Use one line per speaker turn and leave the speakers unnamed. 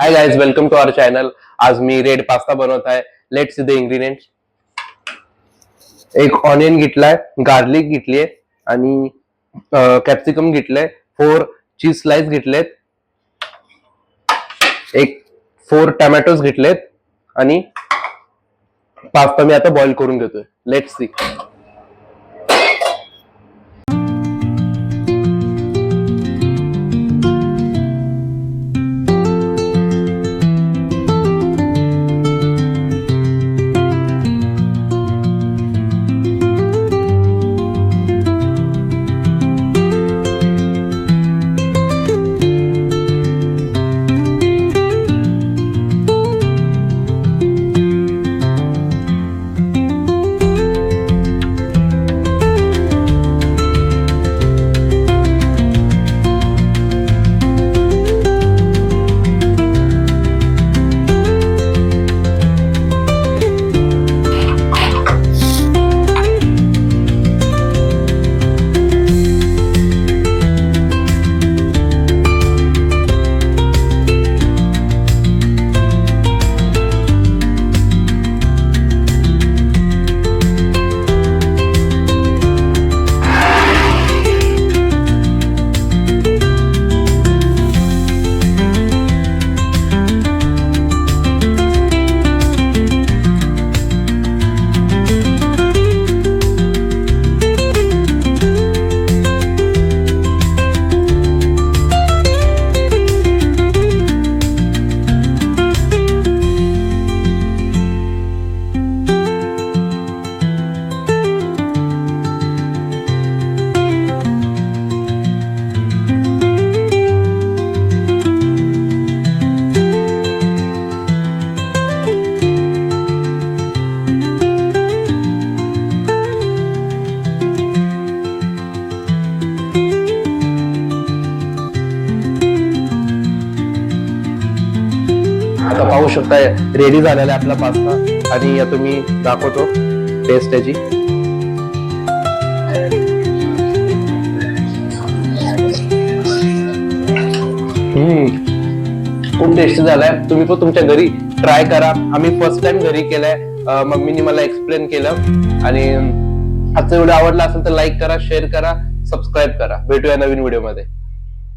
High guys, welcome to our channel. आज मी red pasta बनवत आहे. Let's see the ingredients. एक ऑनियन घेतलाय, गार्लिक घेतलीये आणि कॅप्सिकम घेतलंय, 4 चीज स्लाइस घेतलेत, एक 4 टोमॅटोज घेतलेत आणि पास्ता मी आता बॉईल करून घेतोय. Let's see. आता पाहू शकताय रेडी झालेला आपला पास्ता आणि आता मी दाखवतो टेस्ट त्याची. खूप टेस्टी झालाय. तुम्ही पण तुमच्या घरी ट्राय करा. आम्ही फर्स्ट टाइम घरी केलाय. मम्मीने मला एक्सप्लेन केलं. आणि आजचा व्हिडिओ आवडला असेल तर लाईक करा, शेअर करा, सबस्क्राईब करा. भेटूया नवीन व्हिडिओ मध्ये.